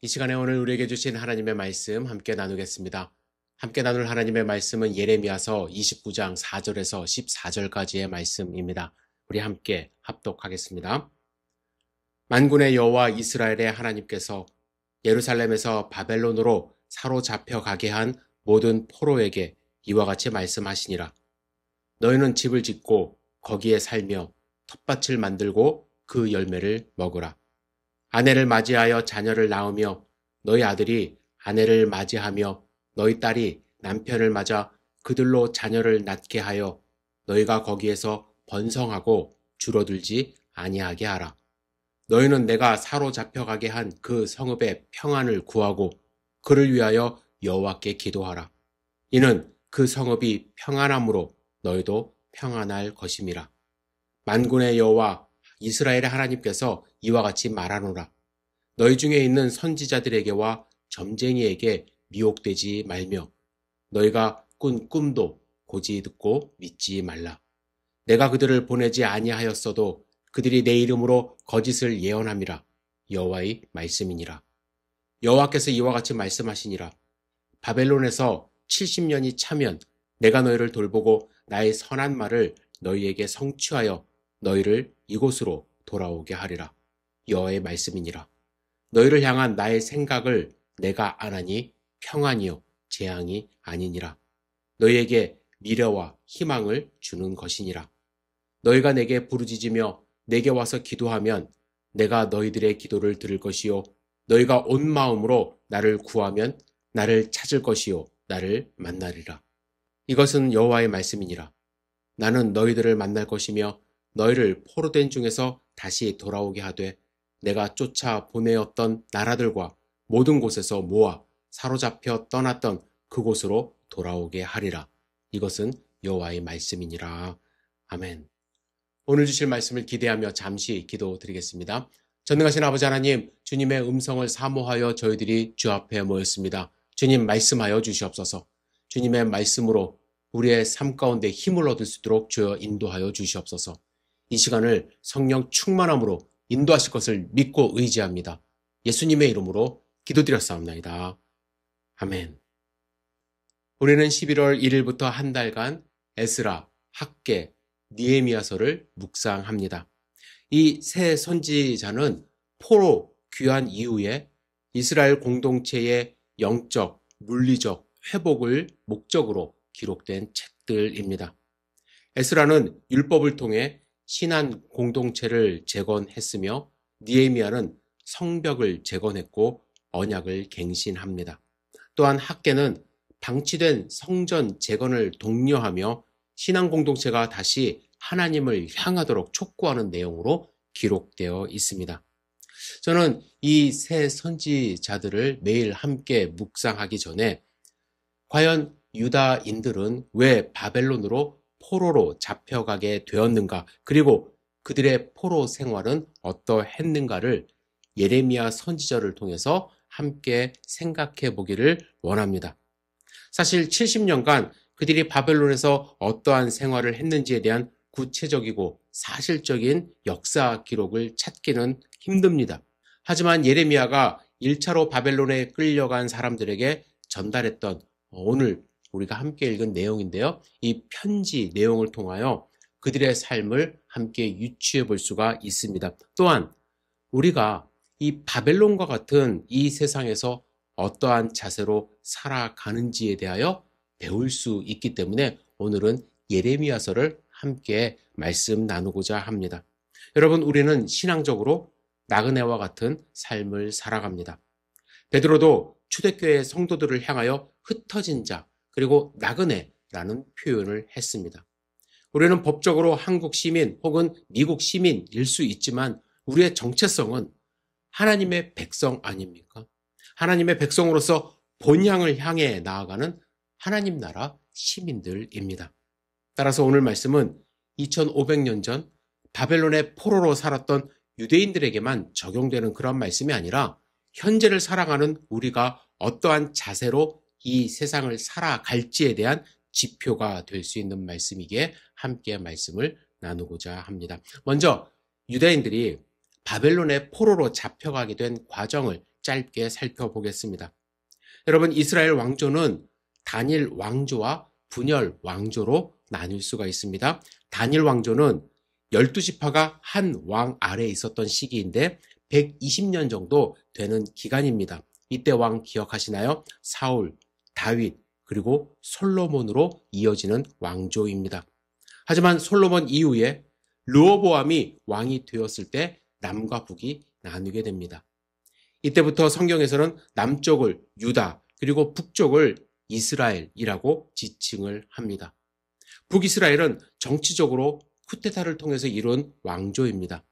이 시간에 오늘 우리에게 주신 하나님의 말씀 함께 나누겠습니다. 함께 나눌 하나님의 말씀은 예레미야서 29장 4절에서 14절까지의 말씀입니다. 우리 함께 합독하겠습니다. 만군의 여호와 이스라엘의 하나님께서 예루살렘에서 바벨론으로 사로잡혀 가게 한 모든 포로에게 이와 같이 말씀하시니라. 너희는 집을 짓고 거기에 살며 텃밭을 만들고 그 열매를 먹으라. 아내를 맞이하여 자녀를 낳으며 너희 아들이 아내를 맞이하며 너희 딸이 남편을 맞아 그들로 자녀를 낳게 하여 너희가 거기에서 번성하고 줄어들지 아니하게 하라. 너희는 내가 사로잡혀가게 한 그 성읍의 평안을 구하고 그를 위하여 여호와께 기도하라. 이는 그 성읍이 평안함으로 너희도 평안할 것임이라. 만군의 여호와 이스라엘의 하나님께서 이와 같이 말하노라. 너희 중에 있는 선지자들에게와 점쟁이에게 미혹되지 말며 너희가 꾼 꿈도 고지 듣고 믿지 말라. 내가 그들을 보내지 아니하였어도 그들이 내 이름으로 거짓을 예언함이라. 여호와의 말씀이니라. 여호와께서 이와 같이 말씀하시니라. 바벨론에서 70년이 차면 내가 너희를 돌보고 나의 선한 말을 너희에게 성취하여 너희를 이곳으로 돌아오게 하리라. 여호와의 말씀이니라. 너희를 향한 나의 생각을 내가 아나니 평안이요 재앙이 아니니라. 너희에게 미래와 희망을 주는 것이니라. 너희가 내게 부르짖으며 내게 와서 기도하면 내가 너희들의 기도를 들을 것이요 너희가 온 마음으로 나를 구하면 나를 찾을 것이요 나를 만나리라. 이것은 여호와의 말씀이니라. 나는 너희들을 만날 것이며 너희를 포로된 중에서 다시 돌아오게 하되 내가 쫓아 보내었던 나라들과 모든 곳에서 모아 사로잡혀 떠났던 그곳으로 돌아오게 하리라. 이것은 여호와의 말씀이니라. 아멘. 오늘 주실 말씀을 기대하며 잠시 기도드리겠습니다. 전능하신 아버지 하나님, 주님의 음성을 사모하여 저희들이 주 앞에 모였습니다. 주님 말씀하여 주시옵소서. 주님의 말씀으로 우리의 삶 가운데 힘을 얻을 수 있도록 주여 인도하여 주시옵소서. 이 시간을 성령 충만함으로 인도하실 것을 믿고 의지합니다. 예수님의 이름으로 기도드렸사옵나이다. 아멘. 우리는 11월 1일부터 한 달간 에스라, 학개, 느헤미야서를 묵상합니다. 이 세 선지자는 포로 귀환 이후에 이스라엘 공동체의 영적, 물리적 회복을 목적으로 기록된 책들입니다. 에스라는 율법을 통해 신한 공동체를 재건했으며 느헤미야는 성벽을 재건했고 언약을 갱신합니다. 또한 학개는 방치된 성전 재건을 독려하며 신앙 공동체가 다시 하나님을 향하도록 촉구하는 내용으로 기록되어 있습니다. 저는 이 세 선지자들을 매일 함께 묵상하기 전에 과연 유다인들은 왜 바벨론으로 포로로 잡혀가게 되었는가, 그리고 그들의 포로 생활은 어떠했는가를 예레미야 선지자를 통해서 함께 생각해 보기를 원합니다. 사실 70년간 그들이 바벨론에서 어떠한 생활을 했는지에 대한 구체적이고 사실적인 역사 기록을 찾기는 힘듭니다. 하지만 예레미야가 1차로 바벨론에 끌려간 사람들에게 전달했던 오늘 우리가 함께 읽은 내용인데요. 이 편지 내용을 통하여 그들의 삶을 함께 유추해 볼 수가 있습니다. 또한 우리가 이 바벨론과 같은 이 세상에서 어떠한 자세로 살아가는지에 대하여 배울 수 있기 때문에 오늘은 예레미야서를 함께 말씀 나누고자 합니다. 여러분, 우리는 신앙적으로 나그네와 같은 삶을 살아갑니다. 베드로도 초대교회 성도들을 향하여 흩어진 자, 그리고 나그네라는 표현을 했습니다. 우리는 법적으로 한국 시민 혹은 미국 시민일 수 있지만 우리의 정체성은 하나님의 백성 아닙니까? 하나님의 백성으로서 본향을 향해 나아가는 하나님 나라 시민들입니다. 따라서 오늘 말씀은 2500년 전 바벨론의 포로로 살았던 유대인들에게만 적용되는 그런 말씀이 아니라 현재를 살아가는 우리가 어떠한 자세로 이 세상을 살아갈지에 대한 지표가 될 수 있는 말씀이기에 함께 말씀을 나누고자 합니다. 먼저 유대인들이 바벨론의 포로로 잡혀가게 된 과정을 짧게 살펴보겠습니다. 여러분, 이스라엘 왕조는 단일 왕조와 분열 왕조로 나뉠 수가 있습니다. 단일 왕조는 12지파가 한 왕 아래에 있었던 시기인데 120년 정도 되는 기간입니다. 이때 왕 기억하시나요? 사울, 다윗, 그리고 솔로몬으로 이어지는 왕조입니다. 하지만 솔로몬 이후에 르호보암이 왕이 되었을 때 남과 북이 나뉘게 됩니다. 이때부터 성경에서는 남쪽을 유다, 그리고 북쪽을 이스라엘이라고 지칭을 합니다. 북이스라엘은 정치적으로 쿠데타를 통해서 이룬 왕조입니다.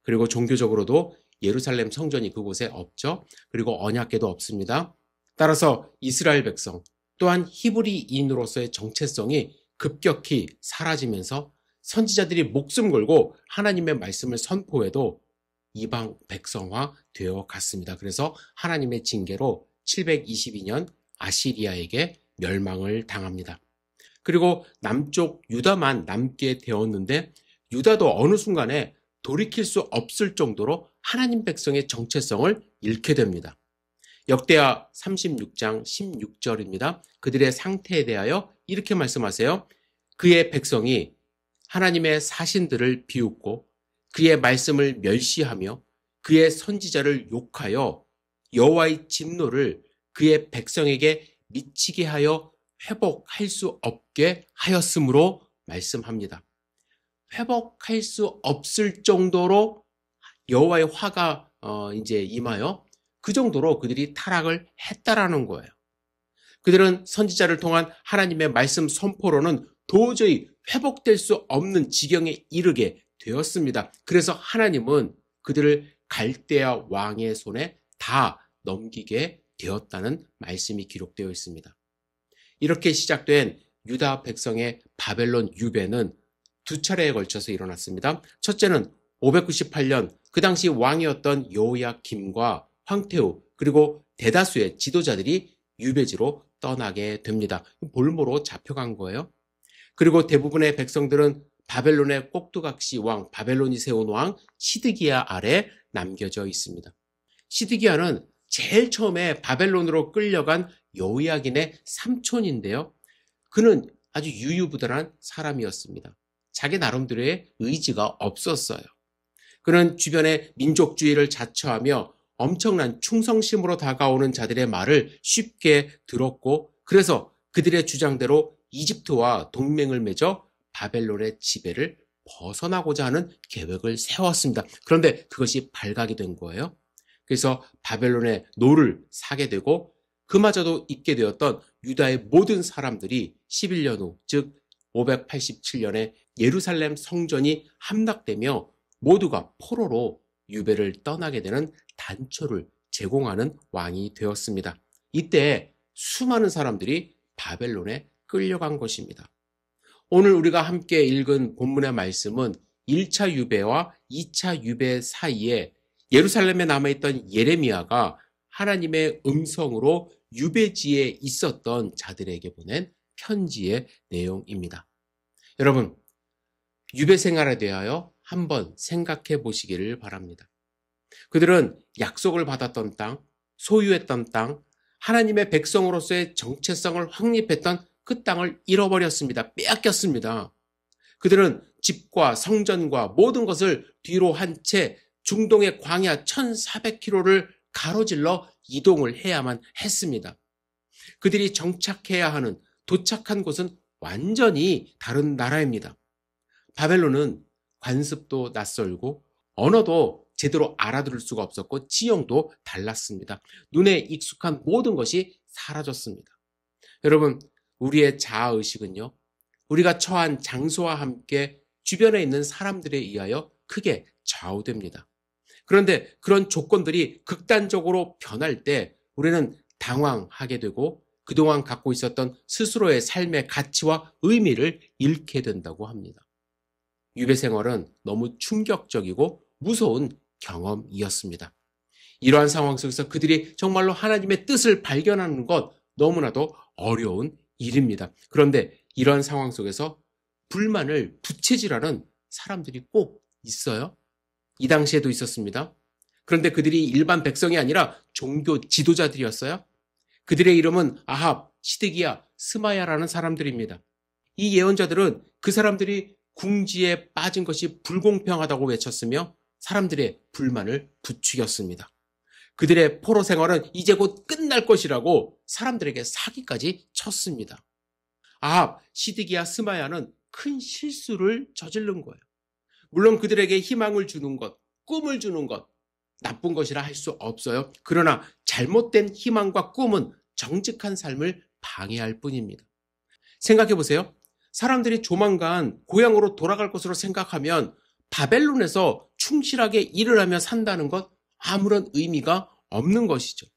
그리고 종교적으로도 예루살렘 성전이 그곳에 없죠. 그리고 언약궤도 없습니다. 따라서 이스라엘 백성 또한 히브리인으로서의 정체성이 급격히 사라지면서 선지자들이 목숨 걸고 하나님의 말씀을 선포해도 이방 백성화 되어 갔습니다. 그래서 하나님의 징계로 722년 아시리아에게 멸망을 당합니다. 그리고 남쪽 유다만 남게 되었는데 유다도 어느 순간에 돌이킬 수 없을 정도로 하나님 백성의 정체성을 잃게 됩니다. 역대하 36장 16절입니다. 그들의 상태에 대하여 이렇게 말씀하세요. 그의 백성이 하나님의 사신들을 비웃고 그의 말씀을 멸시하며 그의 선지자를 욕하여 여호와의 진노를 그의 백성에게 미치게 하여 회복할 수 없게 하였으므로 말씀합니다. 회복할 수 없을 정도로 여호와의 화가 이제 임하여 그 정도로 그들이 타락을 했다라는 거예요. 그들은 선지자를 통한 하나님의 말씀 선포로는 도저히 회복될 수 없는 지경에 이르게 되었습니다. 그래서 하나님은 그들을 갈대아 왕의 손에 다 넘기게 되었다는 말씀이 기록되어 있습니다. 이렇게 시작된 유다 백성의 바벨론 유배는 두 차례에 걸쳐서 일어났습니다. 첫째는 598년 그 당시 왕이었던 여호야김과 황태후 그리고 대다수의 지도자들이 유배지로 떠나게 됩니다. 볼모로 잡혀간 거예요. 그리고 대부분의 백성들은 바벨론의 꼭두각시 왕, 바벨론이 세운 왕 시드기야 아래 남겨져 있습니다. 시드기야는 제일 처음에 바벨론으로 끌려간 여호야긴의 삼촌인데요. 그는 아주 유유부단한 사람이었습니다. 자기 나름대로의 의지가 없었어요. 그는 주변의 민족주의를 자처하며 엄청난 충성심으로 다가오는 자들의 말을 쉽게 들었고 그래서 그들의 주장대로 이집트와 동맹을 맺어 바벨론의 지배를 벗어나고자 하는 계획을 세웠습니다. 그런데 그것이 발각이 된 거예요. 그래서 바벨론의 노를 사게 되고 그마저도 있게 되었던 유다의 모든 사람들이 11년 후, 즉 587년에 예루살렘 성전이 함락되며 모두가 포로로 유배를 떠나게 되는 단초를 제공하는 왕이 되었습니다. 이때 수많은 사람들이 바벨론에 끌려간 것입니다. 오늘 우리가 함께 읽은 본문의 말씀은 1차 유배와 2차 유배 사이에 예루살렘에 남아있던 예레미야가 하나님의 음성으로 유배지에 있었던 자들에게 보낸 편지의 내용입니다. 여러분, 유배 생활에 대하여 한번 생각해 보시기를 바랍니다. 그들은 약속을 받았던 땅, 소유했던 땅, 하나님의 백성으로서의 정체성을 확립했던 그 땅을 잃어버렸습니다. 빼앗겼습니다. 그들은 집과 성전과 모든 것을 뒤로 한 채 중동의 광야 1400km를 가로질러 이동을 해야만 했습니다. 그들이 정착해야 하는 도착한 곳은 완전히 다른 나라입니다. 바벨론은 관습도 낯설고 언어도 제대로 알아들을 수가 없었고 지형도 달랐습니다. 눈에 익숙한 모든 것이 사라졌습니다. 여러분, 우리의 자아의식은요, 우리가 처한 장소와 함께 주변에 있는 사람들에 의하여 크게 좌우됩니다. 그런데 그런 조건들이 극단적으로 변할 때 우리는 당황하게 되고 그동안 갖고 있었던 스스로의 삶의 가치와 의미를 잃게 된다고 합니다. 유배 생활은 너무 충격적이고 무서운 경험이었습니다. 이러한 상황 속에서 그들이 정말로 하나님의 뜻을 발견하는 것 너무나도 어려운 일입니다. 그런데 이러한 상황 속에서 불만을 부채질하는 사람들이 꼭 있어요. 이 당시에도 있었습니다. 그런데 그들이 일반 백성이 아니라 종교 지도자들이었어요. 그들의 이름은 아합, 시드기야, 스마야라는 사람들입니다. 이 예언자들은 그 사람들이 궁지에 빠진 것이 불공평하다고 외쳤으며 사람들의 불만을 부추겼습니다. 그들의 포로 생활은 이제 곧 끝날 것이라고 사람들에게 사기까지 쳤습니다. 아합, 시드기야, 스마야는 큰 실수를 저지른 거예요. 물론 그들에게 희망을 주는 것, 꿈을 주는 것, 나쁜 것이라 할 수 없어요. 그러나 잘못된 희망과 꿈은 정직한 삶을 방해할 뿐입니다. 생각해 보세요. 사람들이 조만간 고향으로 돌아갈 것으로 생각하면 바벨론에서 충실하게 일을 하며 산다는 것 아무런 의미가 없는 것이죠.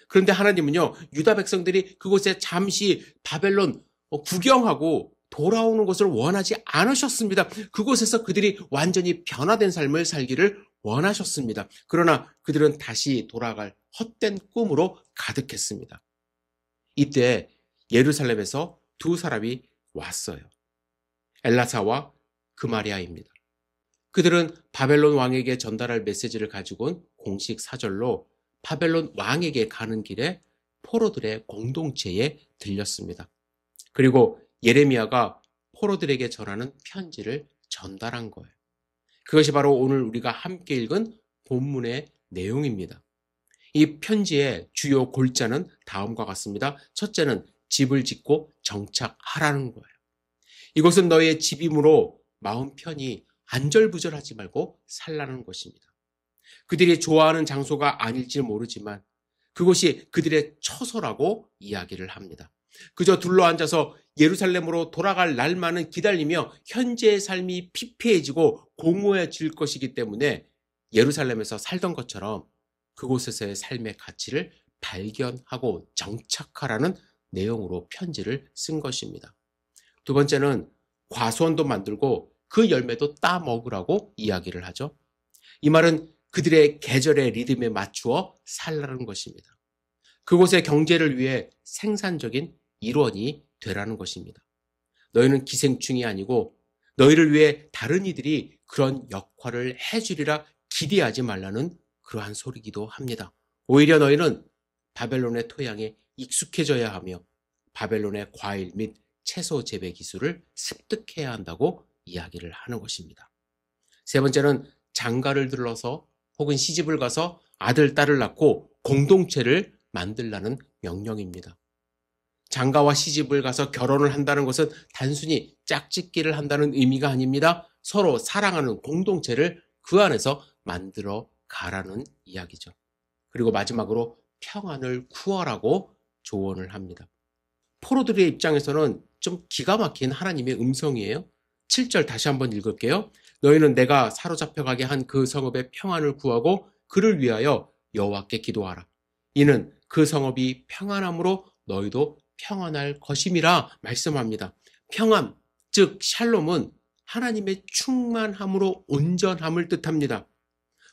그런데 하나님은요, 유다 백성들이 그곳에 잠시 바벨론 구경하고 돌아오는 것을 원하지 않으셨습니다. 그곳에서 그들이 완전히 변화된 삶을 살기를 원하셨습니다. 그러나 그들은 다시 돌아갈 헛된 꿈으로 가득했습니다. 이때 예루살렘에서 두 사람이 왔어요. 엘라사와 그마리아입니다. 그들은 바벨론 왕에게 전달할 메시지를 가지고 온 공식 사절로 바벨론 왕에게 가는 길에 포로들의 공동체에 들렸습니다. 그리고 예레미야가 포로들에게 전하는 편지를 전달한 거예요. 그것이 바로 오늘 우리가 함께 읽은 본문의 내용입니다. 이 편지의 주요 골자는 다음과 같습니다. 첫째는 집을 짓고 정착하라는 거예요. 이곳은 너의 집이므로 마음 편히 안절부절하지 말고 살라는 것입니다. 그들이 좋아하는 장소가 아닐지 모르지만 그곳이 그들의 처소라고 이야기를 합니다. 그저 둘러앉아서 예루살렘으로 돌아갈 날만은 기다리며 현재의 삶이 피폐해지고 공허해질 것이기 때문에 예루살렘에서 살던 것처럼 그곳에서의 삶의 가치를 발견하고 정착하라는 내용으로 편지를 쓴 것입니다. 두 번째는 과수원도 만들고 그 열매도 따 먹으라고 이야기를 하죠. 이 말은 그들의 계절의 리듬에 맞추어 살라는 것입니다. 그곳의 경제를 위해 생산적인 일원이 되라는 것입니다. 너희는 기생충이 아니고 너희를 위해 다른 이들이 그런 역할을 해주리라 기대하지 말라는 그러한 소리기도 합니다. 오히려 너희는 바벨론의 토양에 익숙해져야 하며 바벨론의 과일 및 채소 재배 기술을 습득해야 한다고 이야기를 하는 것입니다. 세 번째는 장가를 들러서 혹은 시집을 가서 아들, 딸을 낳고 공동체를 만들라는 명령입니다. 장가와 시집을 가서 결혼을 한다는 것은 단순히 짝짓기를 한다는 의미가 아닙니다. 서로 사랑하는 공동체를 그 안에서 만들어 가라는 이야기죠. 그리고 마지막으로 평안을 구하라고 조언을 합니다. 포로들의 입장에서는 좀 기가 막힌 하나님의 음성이에요. 7절 다시 한번 읽을게요. 너희는 내가 사로잡혀가게 한 그 성읍의 평안을 구하고 그를 위하여 여호와께 기도하라. 이는 그 성읍이 평안함으로 너희도 평안할 것임이라 말씀합니다. 평안, 즉 샬롬은 하나님의 충만함으로 온전함을 뜻합니다.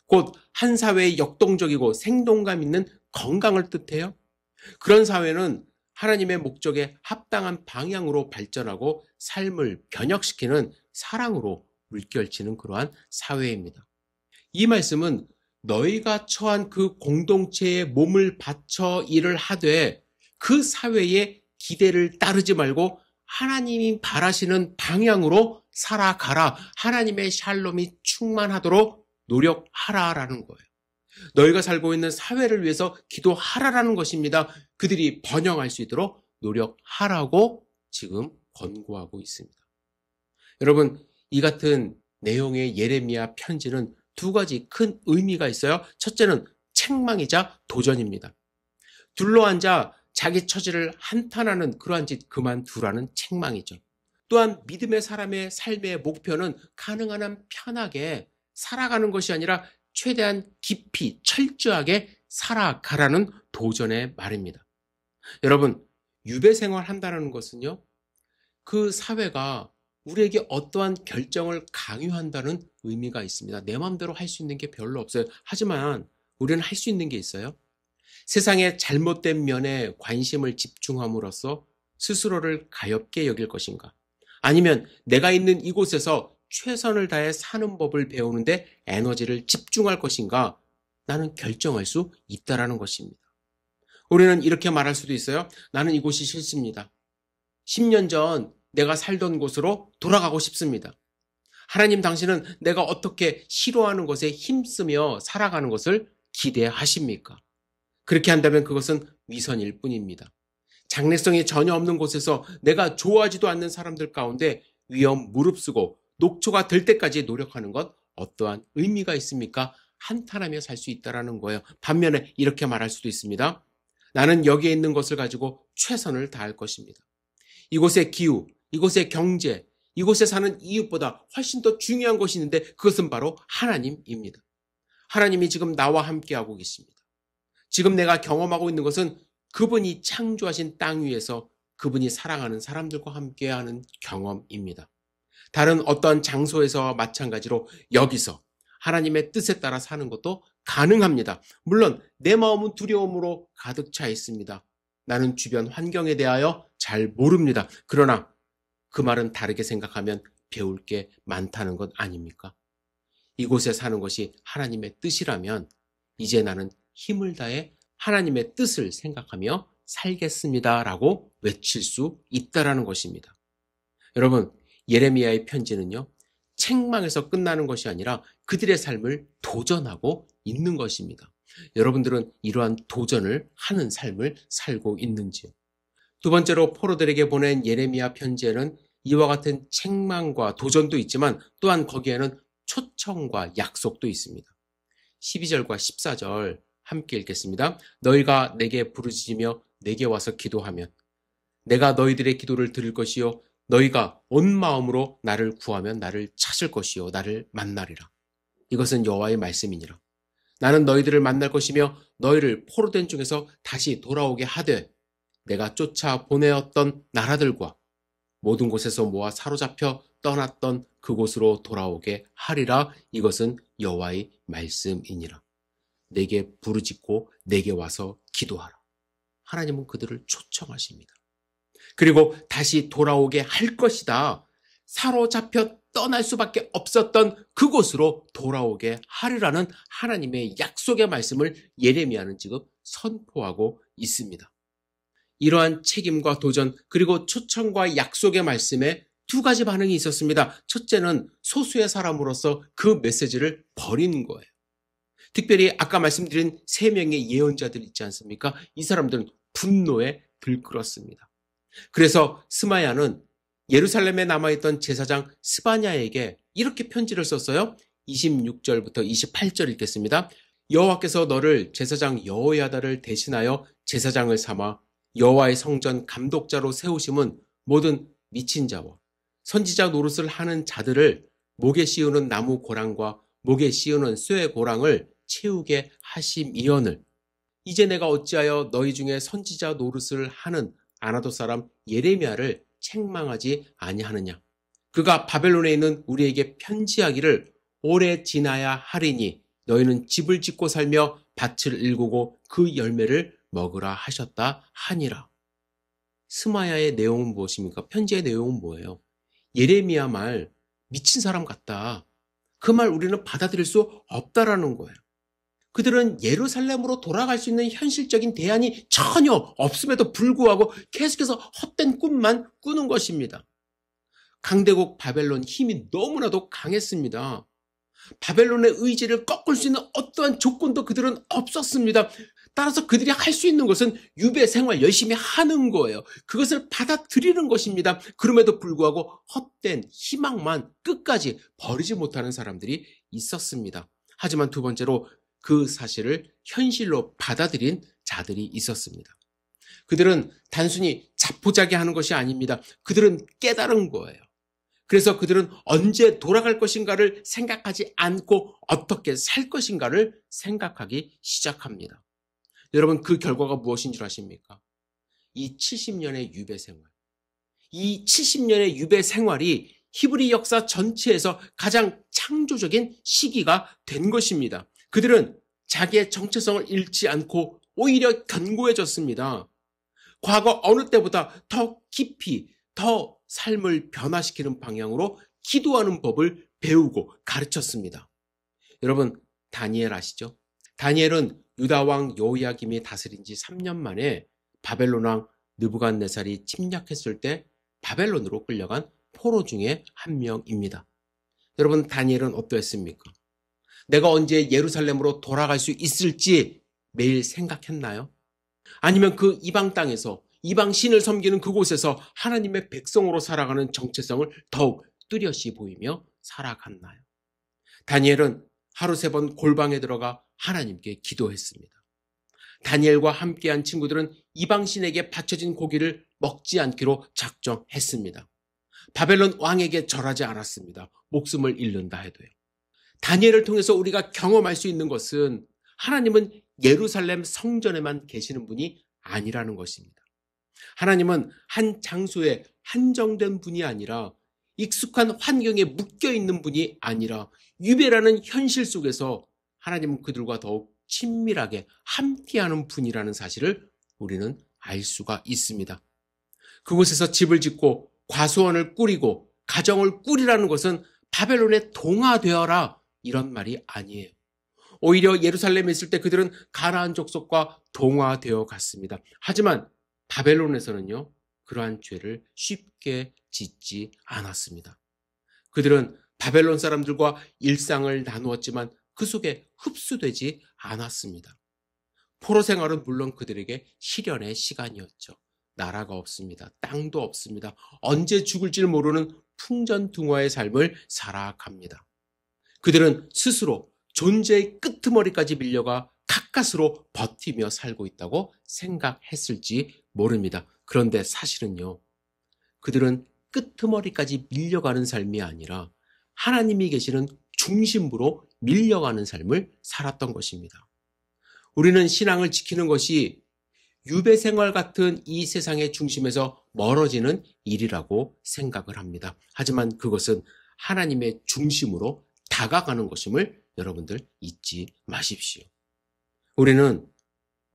곧 한 사회의 역동적이고 생동감 있는 건강을 뜻해요. 그런 사회는 하나님의 목적에 합당한 방향으로 발전하고 삶을 변혁시키는 사랑으로 물결치는 그러한 사회입니다. 이 말씀은 너희가 처한 그 공동체에 몸을 바쳐 일을 하되 그 사회의 기대를 따르지 말고 하나님이 바라시는 방향으로 살아가라. 하나님의 샬롬이 충만하도록 노력하라라는 거예요. 너희가 살고 있는 사회를 위해서 기도하라라는 것입니다. 그들이 번영할 수 있도록 노력하라고 지금 권고하고 있습니다. 여러분, 이 같은 내용의 예레미야 편지는 두 가지 큰 의미가 있어요. 첫째는 책망이자 도전입니다. 둘러앉아 자기 처지를 한탄하는 그러한 짓 그만두라는 책망이죠. 또한 믿음의 사람의 삶의 목표는 가능한 한 편하게 살아가는 것이 아니라 최대한 깊이 철저하게 살아가라는 도전의 말입니다. 여러분, 유배 생활한다는 것은요, 그 사회가 우리에게 어떠한 결정을 강요한다는 의미가 있습니다. 내 마음대로 할 수 있는 게 별로 없어요. 하지만 우리는 할 수 있는 게 있어요. 세상의 잘못된 면에 관심을 집중함으로써 스스로를 가엾게 여길 것인가? 아니면 내가 있는 이곳에서 최선을 다해 사는 법을 배우는데 에너지를 집중할 것인가? 나는 결정할 수 있다라는 것입니다. 우리는 이렇게 말할 수도 있어요. 나는 이곳이 싫습니다. 10년 전 내가 살던 곳으로 돌아가고 싶습니다. 하나님, 당신은 내가 어떻게 싫어하는 것에 힘쓰며 살아가는 것을 기대하십니까? 그렇게 한다면 그것은 위선일 뿐입니다. 장래성이 전혀 없는 곳에서 내가 좋아하지도 않는 사람들 가운데 위험 무릅쓰고 녹초가 될 때까지 노력하는 것 어떠한 의미가 있습니까? 한탄하며 살 수 있다는 거예요. 반면에 이렇게 말할 수도 있습니다. 나는 여기에 있는 것을 가지고 최선을 다할 것입니다. 이곳의 기후, 이곳의 경제, 이곳에 사는 이웃보다 훨씬 더 중요한 것이 있는데 그것은 바로 하나님입니다. 하나님이 지금 나와 함께하고 계십니다. 지금 내가 경험하고 있는 것은 그분이 창조하신 땅 위에서 그분이 사랑하는 사람들과 함께하는 경험입니다. 다른 어떤 장소에서와 마찬가지로 여기서 하나님의 뜻에 따라 사는 것도 가능합니다. 물론 내 마음은 두려움으로 가득 차 있습니다. 나는 주변 환경에 대하여 잘 모릅니다. 그러나 그 말은 다르게 생각하면 배울 게 많다는 것 아닙니까? 이곳에 사는 것이 하나님의 뜻이라면 이제 나는 힘을 다해 하나님의 뜻을 생각하며 살겠습니다라고 외칠 수 있다라는 것입니다. 여러분, 예레미야의 편지는요, 책망에서 끝나는 것이 아니라 그들의 삶을 도전하고 있는 것입니다. 여러분들은 이러한 도전을 하는 삶을 살고 있는지요? 두 번째로 포로들에게 보낸 예레미야 편지에는 이와 같은 책망과 도전도 있지만 또한 거기에는 초청과 약속도 있습니다. 12절과 14절 함께 읽겠습니다. 너희가 내게 부르짖으며 내게 와서 기도하면 내가 너희들의 기도를 들을 것이요 너희가 온 마음으로 나를 구하면 나를 찾을 것이요 나를 만나리라. 이것은 여호와의 말씀이니라. 나는 너희들을 만날 것이며 너희를 포로된 중에서 다시 돌아오게 하되 내가 쫓아 보내었던 나라들과 모든 곳에서 모아 사로잡혀 떠났던 그곳으로 돌아오게 하리라. 이것은 여호와의 말씀이니라. 내게 부르짖고 내게 와서 기도하라. 하나님은 그들을 초청하십니다. 그리고 다시 돌아오게 할 것이다. 사로잡혀 떠날 수밖에 없었던 그곳으로 돌아오게 하리라는 하나님의 약속의 말씀을 예레미야는 지금 선포하고 있습니다. 이러한 책임과 도전 그리고 초청과 약속의 말씀에 두 가지 반응이 있었습니다. 첫째는 소수의 사람으로서 그 메시지를 버리는 거예요. 특별히 아까 말씀드린 3명의 예언자들 있지 않습니까? 이 사람들은 분노에 들끓었습니다. 그래서 스마야는 예루살렘에 남아있던 제사장 스바냐에게 이렇게 편지를 썼어요. 26절부터 28절 읽겠습니다. 여호와께서 너를 제사장 여호야다를 대신하여 제사장을 삼아 여호와의 성전 감독자로 세우심은 모든 미친 자와 선지자 노릇을 하는 자들을 목에 씌우는 나무 고랑과 목에 씌우는 쇠 고랑을 채우게 하심이언을 이제 내가 어찌하여 너희 중에 선지자 노릇을 하는 아나도 사람 예레미야를 책망하지 아니하느냐. 그가 바벨론에 있는 우리에게 편지하기를 오래 지나야 하리니 너희는 집을 짓고 살며 밭을 일구고 그 열매를 먹으라 하셨다 하니라. 스마야의 내용은 무엇입니까? 편지의 내용은 뭐예요? 예레미야 말 미친 사람 같다. 그 말 우리는 받아들일 수 없다라는 거예요. 그들은 예루살렘으로 돌아갈 수 있는 현실적인 대안이 전혀 없음에도 불구하고 계속해서 헛된 꿈만 꾸는 것입니다. 강대국 바벨론 힘이 너무나도 강했습니다. 바벨론의 의지를 꺾을 수 있는 어떠한 조건도 그들은 없었습니다. 따라서 그들이 할 수 있는 것은 유배 생활 열심히 하는 거예요. 그것을 받아들이는 것입니다. 그럼에도 불구하고 헛된 희망만 끝까지 버리지 못하는 사람들이 있었습니다. 하지만 두 번째로 그 사실을 현실로 받아들인 자들이 있었습니다. 그들은 단순히 자포자기하는 것이 아닙니다. 그들은 깨달은 거예요. 그래서 그들은 언제 돌아갈 것인가를 생각하지 않고 어떻게 살 것인가를 생각하기 시작합니다. 여러분, 그 결과가 무엇인 줄 아십니까? 이 70년의 유배 생활. 이 70년의 유배 생활이 히브리 역사 전체에서 가장 창조적인 시기가 된 것입니다. 그들은 자기의 정체성을 잃지 않고 오히려 견고해졌습니다. 과거 어느 때보다 더 깊이, 더 삶을 변화시키는 방향으로 기도하는 법을 배우고 가르쳤습니다. 여러분, 다니엘 아시죠? 다니엘은 유다 왕 여호야김이 다스린 지 3년 만에 바벨론 왕 느부갓네살이 침략했을 때 바벨론으로 끌려간 포로 중에 한 명입니다. 여러분, 다니엘은 어떠했습니까? 내가 언제 예루살렘으로 돌아갈 수 있을지 매일 생각했나요? 아니면 그 이방 땅에서 이방 신을 섬기는 그곳에서 하나님의 백성으로 살아가는 정체성을 더욱 뚜렷이 보이며 살아갔나요? 다니엘은 하루 3번 골방에 들어가 하나님께 기도했습니다. 다니엘과 함께한 친구들은 이방 신에게 바쳐진 고기를 먹지 않기로 작정했습니다. 바벨론 왕에게 절하지 않았습니다. 목숨을 잃는다 해도요. 다니엘을 통해서 우리가 경험할 수 있는 것은 하나님은 예루살렘 성전에만 계시는 분이 아니라는 것입니다. 하나님은 한 장소에 한정된 분이 아니라 익숙한 환경에 묶여 있는 분이 아니라 유배라는 현실 속에서 하나님은 그들과 더욱 친밀하게 함께하는 분이라는 사실을 우리는 알 수가 있습니다. 그곳에서 집을 짓고 과수원을 꾸리고 가정을 꾸리라는 것은 바벨론에 동화되어라 이런 말이 아니에요. 오히려 예루살렘에 있을 때 그들은 가나안 족속과 동화되어 갔습니다. 하지만 바벨론에서는요, 그러한 죄를 쉽게 짓지 않았습니다. 그들은 바벨론 사람들과 일상을 나누었지만 그 속에 흡수되지 않았습니다. 포로 생활은 물론 그들에게 시련의 시간이었죠. 나라가 없습니다. 땅도 없습니다. 언제 죽을지 모르는 풍전등화의 삶을 살아갑니다. 그들은 스스로 존재의 끄트머리까지 밀려가 가까스로 버티며 살고 있다고 생각했을지 모릅니다. 그런데 사실은요, 그들은 끄트머리까지 밀려가는 삶이 아니라 하나님이 계시는 중심부로 밀려가는 삶을 살았던 것입니다. 우리는 신앙을 지키는 것이 유배 생활 같은 이 세상의 중심에서 멀어지는 일이라고 생각을 합니다. 하지만 그것은 하나님의 중심으로 다가가는 것임을 여러분들 잊지 마십시오. 우리는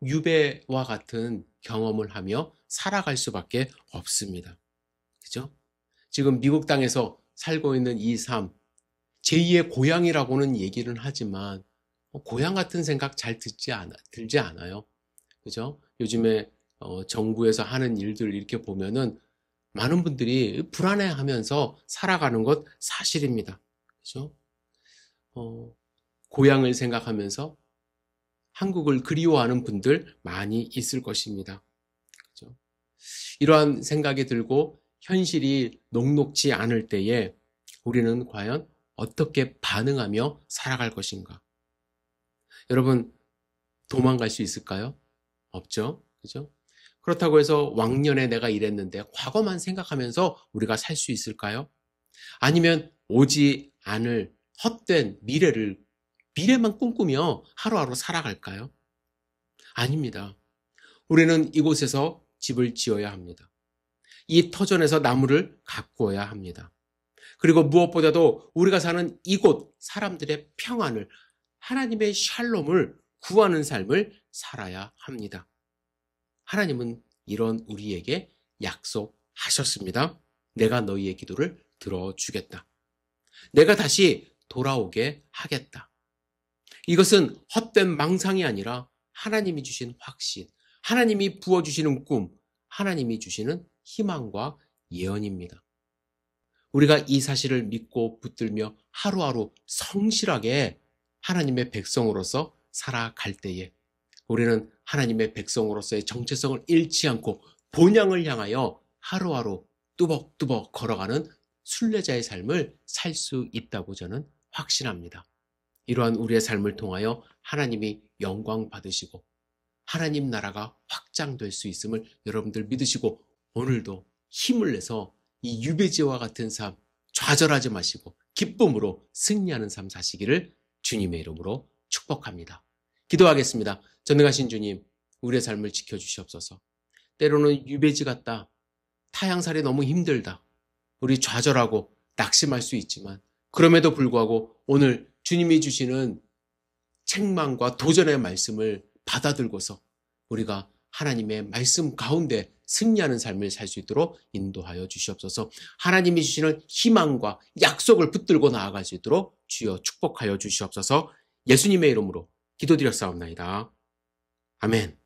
유배와 같은 경험을 하며 살아갈 수밖에 없습니다. 그죠? 지금 미국 땅에서 살고 있는 이 삶, 제2의 고향이라고는 얘기는 하지만 고향 같은 생각 잘 들지 않아요. 그죠? 요즘에 정부에서 하는 일들 이렇게 보면은 많은 분들이 불안해하면서 살아가는 것 사실입니다. 그죠? 고향을 생각하면서 한국을 그리워하는 분들 많이 있을 것입니다. 그죠? 이러한 생각이 들고 현실이 녹록지 않을 때에 우리는 과연 어떻게 반응하며 살아갈 것인가? 여러분, 도망갈 수 있을까요? 없죠. 그죠? 그렇다고 해서 왕년에 내가 이랬는데 과거만 생각하면서 우리가 살 수 있을까요? 아니면 오지 않을 헛된 미래만 꿈꾸며 하루하루 살아갈까요? 아닙니다. 우리는 이곳에서 집을 지어야 합니다. 이 터전에서 나무를 가꾸어야 합니다. 그리고 무엇보다도 우리가 사는 이곳 사람들의 평안을, 하나님의 샬롬을 구하는 삶을 살아야 합니다. 하나님은 이런 우리에게 약속하셨습니다. 내가 너희의 기도를 들어주겠다. 내가 다시 돌아오게 하겠다. 이것은 헛된 망상이 아니라 하나님이 주신 확신, 하나님이 부어주시는 꿈, 하나님이 주시는 희망과 예언입니다. 우리가 이 사실을 믿고 붙들며 하루하루 성실하게 하나님의 백성으로서 살아갈 때에 우리는 하나님의 백성으로서의 정체성을 잃지 않고 본향을 향하여 하루하루 뚜벅뚜벅 걸어가는 순례자의 삶을 살 수 있다고 저는 확신합니다. 이러한 우리의 삶을 통하여 하나님이 영광 받으시고 하나님 나라가 확장될 수 있음을 여러분들 믿으시고 오늘도 힘을 내서 이 유배지와 같은 삶 좌절하지 마시고 기쁨으로 승리하는 삶 사시기를 주님의 이름으로 축복합니다. 기도하겠습니다. 전능하신 주님, 우리의 삶을 지켜주시옵소서. 때로는 유배지 같다. 타향살이 너무 힘들다. 우리 좌절하고 낙심할 수 있지만 그럼에도 불구하고 오늘 주님이 주시는 책망과 도전의 말씀을 받아들고서 우리가 하나님의 말씀 가운데 승리하는 삶을 살 수 있도록 인도하여 주시옵소서. 하나님이 주시는 희망과 약속을 붙들고 나아갈 수 있도록 주여 축복하여 주시옵소서. 예수님의 이름으로 기도드렸사옵나이다. 아멘.